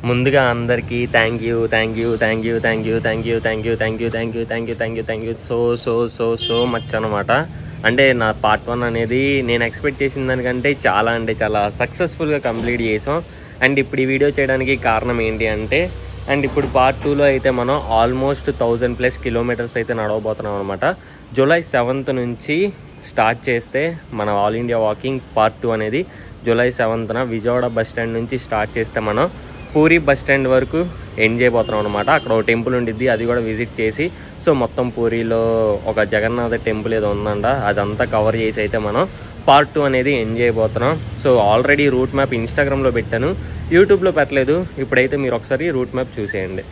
ముందుగా అందరికీ thank you so much అనమాట. అంటే నా పార్ట్ 1 అనేది నేను ఎక్స్పెక్ట్ చేసిన దానికంటే చాలా సక్సెస్ఫుల్గా కంప్లీట్ చేసాం. అండ్ ఇప్పుడు ఈ వీడియో చేయడానికి కారణం ఏంటి అంటే, అండ్ ఇప్పుడు పార్ట్ 2లో అయితే మనం ఆల్మోస్ట్ 1000+ కిలోమీటర్స్ అయితే నడవబోతున్నాం అనమాట. జూలై 7th నుంచి స్టార్ట్ చేస్తే మన ఆల్ ఇండియా వాకింగ్ పార్ట్ 2 అనేది July 7th Vijayawada bus stand నుంచి స్టార్ట్ చేస్తే మనం పూరి బస్ స్టాండ్ వరకు ఎండ్ చేయబోతున్నాం అనమాట. అక్కడ ఒక టెంపుల్ ఉండిద్ది, అది కూడా విజిట్ చేసి సో మొత్తం పూరిలో ఒక జగన్నాథ టెంపుల్ ఏదో ఉందంట, అదంతా కవర్ చేసి అయితే మనం పార్ట్ 2 అనేది ఎండ్ చేయబోతున్నాం. సో ఆల్రెడీ రూట్ మ్యాప్ ఇన్స్టాగ్రామ్లో పెట్టాను, యూట్యూబ్లో పెట్టలేదు. ఇప్పుడైతే మీరు ఒకసారి రూట్ మ్యాప్ చూసేయండి.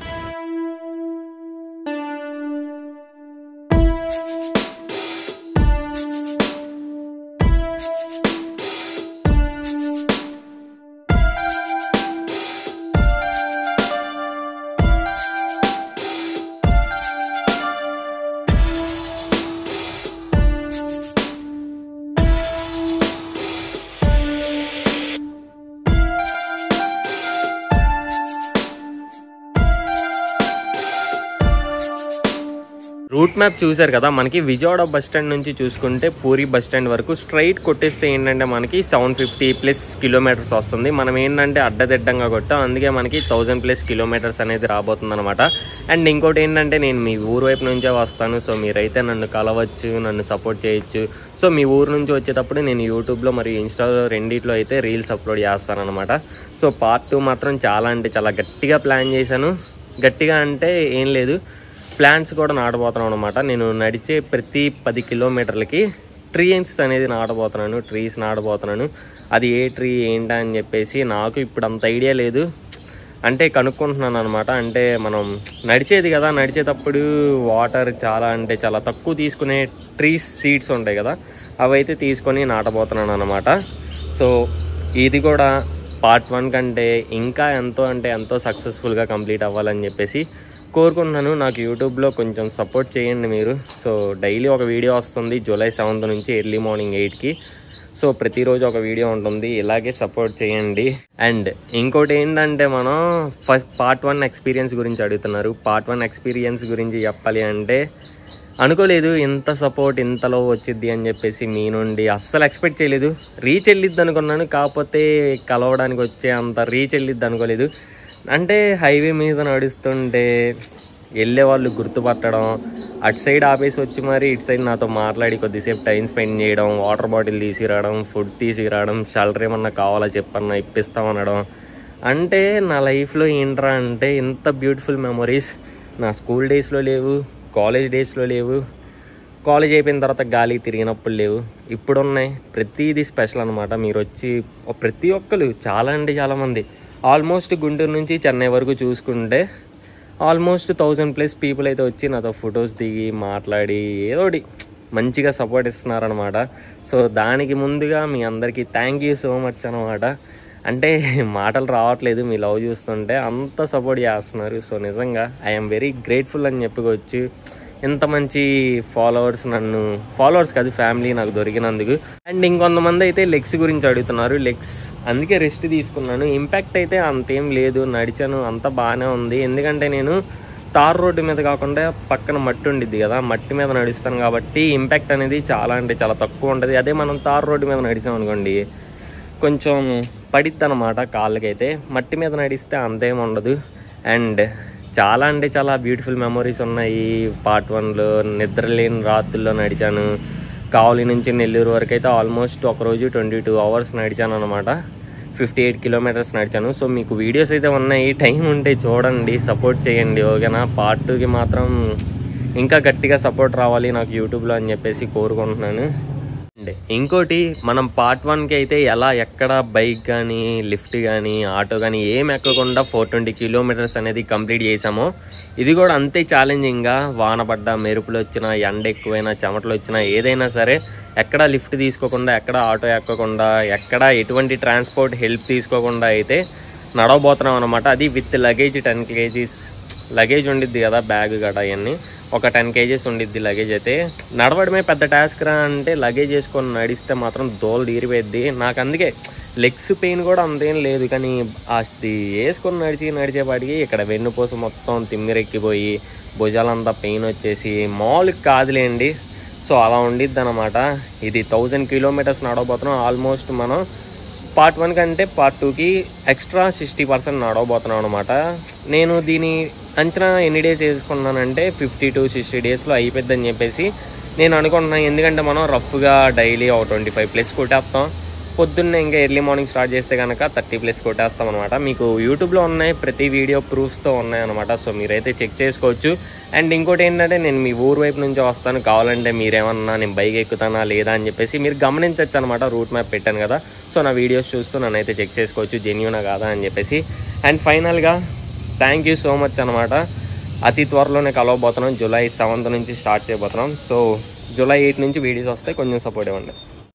రూట్ మ్యాప్ చూసారు కదా, మనకి విజయవాడ బస్ స్టాండ్ నుంచి చూసుకుంటే పూరి బస్ స్టాండ్ వరకు స్ట్రైట్ కొట్టేస్తే ఏంటంటే మనకి 750+ కిలోమీటర్స్ వస్తుంది. మనం ఏంటంటే అడ్డదిడ్డంగా కొట్టాం, అందుకే మనకి 1000+ కిలోమీటర్స్ అనేది రాబోతుంది అనమాట. అండ్ ఇంకోటి ఏంటంటే, నేను మీ ఊరు వైపు నుంచే వస్తాను, సో మీరైతే నన్ను కలవచ్చు, నన్ను సపోర్ట్ చేయొచ్చు. సో మీ ఊరు నుంచి వచ్చేటప్పుడు నేను యూట్యూబ్లో మరియు ఇన్స్టాలో రెండిట్లో అయితే రీల్స్ అప్లోడ్ చేస్తాను అనమాట. సో పార్ట్ 2 మాత్రం చాలా గట్టిగా ప్లాన్ చేశాను. గట్టిగా అంటే ఏం లేదు, ప్లాంట్స్ కూడా నాటబోతున్నాను అనమాట. నేను నడిచే ప్రతి 10 కిలోమీటర్లకి ట్రీస్ అనేది ట్రీస్ నాటబోతున్నాను. అది ఏ ట్రీ ఏంటా అని చెప్పేసి నాకు ఇప్పుడు అంత ఐడియా లేదు, అంటే కనుక్కుంటున్నాను అనమాట. అంటే మనం నడిచేది కదా, నడిచేటప్పుడు వాటర్ చాలా తక్కువ తీసుకునే ట్రీస్ సీడ్స్ ఉంటాయి కదా, అవైతే తీసుకొని నాటబోతున్నాను అనమాట. సో ఇది కూడా పార్ట్ 1 కంటే ఇంకా ఎంతో సక్సెస్ఫుల్గా కంప్లీట్ అవ్వాలని చెప్పేసి కోరుకుంటున్నాను. నాకు యూట్యూబ్లో కొంచెం సపోర్ట్ చేయండి మీరు. సో డైలీ ఒక వీడియో వస్తుంది జూలై 7th నుంచి ఎర్లీ మార్నింగ్ 8కి. సో ప్రతిరోజు ఒక వీడియో ఉంటుంది, ఇలాగే సపోర్ట్ చేయండి. అండ్ ఇంకోటి ఏంటంటే, మనం ఫస్ట్ పార్ట్ 1 ఎక్స్పీరియన్స్ గురించి అడుగుతున్నారు. పార్ట్ 1 ఎక్స్పీరియన్స్ గురించి చెప్పాలి అంటే, అనుకోలేదు ఇంత సపోర్ట్ ఇంతలో వచ్చిద్ది అని చెప్పేసి మీ నుండి అస్సలు ఎక్స్పెక్ట్ చేయలేదు. రీచ్ వెళ్ళిద్ది అనుకున్నాను, కాకపోతే కలవడానికి వచ్చే అంత రీచ్ వెళ్ళిద్ది అనుకోలేదు. అంటే హైవే మీద నడుస్తుంటే వెళ్ళే వాళ్ళు గుర్తుపట్టడం, అటు సైడ్ ఆపేసి వచ్చి మరి ఇటు సైడ్ నాతో మాట్లాడి కొద్దిసేపు టైం స్పెండ్ చేయడం, వాటర్ బాటిల్ తీసుకురావడం, ఫుడ్ తీసుకురావడం, షెల్టర్ ఏమన్నా కావాలా చెప్పన్నా ఇప్పిస్తామనడం. అంటే నా లైఫ్లో ఏంట్రా అంటే, ఇంత బ్యూటిఫుల్ మెమొరీస్ నా స్కూల్ డేస్లో లేవు, కాలేజ్ డేస్లో లేవు, కాలేజ్ అయిపోయిన తర్వాత గాలి తిరిగినప్పుడు లేవు, ఇప్పుడున్నాయి. ప్రతిదీ స్పెషల్ అనమాట. మీరు వచ్చి ప్రతి ఒక్కరు చాలామంది ఆల్మోస్ట్ గుంటూరు నుంచి చెన్నై వరకు చూసుకుంటే ఆల్మోస్ట్ 1000+ పీపుల్ అయితే వచ్చి నాతో ఫొటోస్ దిగి మాట్లాడి ఏదోటి మంచిగా సపోర్ట్ ఇస్తున్నారనమాట. సో దానికి ముందుగా మీ అందరికీ థ్యాంక్ యూ సో మచ్ అనమాట. అంటే మాటలు రావట్లేదు, మీ లవ్ చూస్తుంటే అంత సపోర్ట్ చేస్తున్నారు. సో నిజంగా ఐఎమ్ వెరీ గ్రేట్ఫుల్ అని చెప్పుకోవచ్చు. ఇంత మంచి ఫాలోవర్స్ కాదు, ఫ్యామిలీ నాకు దొరికినందుకు. అండ్ ఇంకొంతమంది అయితే లెగ్స్ గురించి అడుగుతున్నారు. లెగ్స్ అందుకే రెస్ట్ తీసుకున్నాను. ఇంపాక్ట్ అయితే అంతేం లేదు, నడిచాను, అంత బాగానే ఉంది. ఎందుకంటే నేను తార్ రోడ్డు మీద కాకుండా పక్కన మట్టి ఉండిద్ది కదా, మట్టి మీద నడుస్తాను కాబట్టి ఇంపాక్ట్ అనేది చాలా తక్కువ ఉంటుంది. అదే మనం తార్ రోడ్డు మీద నడిచాం అనుకోండి, కొంచెం పడిద్ది అనమాట కాళ్ళకైతే. మట్టి మీద నడిస్తే అంతేం ఉండదు. అండ్ చాలా బ్యూటిఫుల్ మెమొరీస్ ఉన్నాయి పార్ట్ 1లో. నిద్రలేని రాత్రుల్లో నడిచాను. కావలి నుంచి నెల్లూరు వరకు అయితే ఆల్మోస్ట్ ఒకరోజు 22 అవర్స్ నడిచాను అనమాట. 58 కిలోమీటర్స్ నడిచాను. సో మీకు వీడియోస్ అయితే ఉన్నాయి, టైం ఉంటే చూడండి, సపోర్ట్ చేయండి, ఓకేనా. పార్ట్ 2కి మాత్రం ఇంకా గట్టిగా సపోర్ట్ రావాలి నాకు యూట్యూబ్లో అని చెప్పేసి కోరుకుంటున్నాను. అండ్ ఇంకోటి, మనం పార్ట్ 1కి అయితే ఎక్కడ బైక్ కానీ, లిఫ్ట్ కానీ, ఆటో కానీ ఏం ఎక్కకుండా 420 కిలోమీటర్స్ అనేది కంప్లీట్ చేసామో, ఇది కూడా అంతే ఛాలెంజింగ్గా. వాన పడ్డా, మెరుపులు వచ్చినా, ఎండ ఎక్కువైనా, చెమటలు వచ్చినా, ఏదైనా సరే ఎక్కడ లిఫ్ట్ తీసుకోకుండా, ఎక్కడ ఆటో ఎక్కకుండా, ఎక్కడ ఎటువంటి ట్రాన్స్పోర్ట్ హెల్ప్ తీసుకోకుండా అయితే నడవబోతున్నాం అనమాట. అది విత్ లగేజ్ 10 kgs లగేజ్ ఉండిద్ది కదా, బ్యాగ్ గట అవన్నీ ఒక 10 kgs ఉండిద్ది లగేజ్. అయితే నడవడమే పెద్ద టాస్క్ రా అంటే, లగేజ్ వేసుకొని నడిస్తే మాత్రం దోలు తీరిపోయిద్ది నాకు. అందుకే లెగ్స్ పెయిన్ కూడా అంతేం లేదు, కానీ అది వేసుకొని నడిచేపాటికి ఇక్కడ వెన్నుపూస మొత్తం తిమ్మిరెక్కిపోయి భుజాలంతా పెయిన్ వచ్చేసి మామూలుగా కాదులేండి. సో అలా ఉండిద్ది అనమాట. ఇది 1000 కిలోమీటర్స్ నడవబోతున్నాం. ఆల్మోస్ట్ మనం పార్ట్ 1 కంటే పార్ట్ 2కి ఎక్స్ట్రా 60% నడవబోతున్నాం అనమాట. నేను దీని అంచనా ఎన్ని డేస్ వేసుకున్నానంటే 50 to 60 డేస్లో అయిపోద్దని చెప్పేసి నేను అనుకుంటున్నాను. ఎందుకంటే మనం రఫ్గా డైలీ ఒక 25+ కొట్టేస్తాం. పొద్దున్నే ఇంకా ఎర్లీ మార్నింగ్ స్టార్ట్ చేస్తే కనుక 30+ కొట్టేస్తాం అనమాట. మీకు యూట్యూబ్లో ఉన్నాయి, ప్రతి వీడియో ప్రూఫ్స్తో ఉన్నాయి అనమాట. సో మీరైతే చెక్ చేసుకోవచ్చు. అండ్ ఇంకోటి ఏంటంటే నేను మీ ఊరు వైపు నుంచి వస్తాను, కావాలంటే మీరేమన్నా నేను బైక్ ఎక్కుతానా లేదా అని చెప్పేసి మీరు గమనించవచ్చు అనమాట. రూట్ మ్యాప్ పెట్టాను కదా, సో నా వీడియోస్ చూస్తూ నన్నైతే చెక్ చేసుకోవచ్చు జెన్యూనా కాదా అని చెప్పేసి. అండ్ ఫైనల్గా థ్యాంక్ యూ సో మచ్ అనమాట. అతి త్వరలోనే కలవబోతున్నాం. July 7th నుంచి స్టార్ట్ చేయబోతున్నాం. సో July 8 నుంచి వీడియోస్ వస్తాయి, కొంచెం సపోర్ట్ ఇవ్వండి.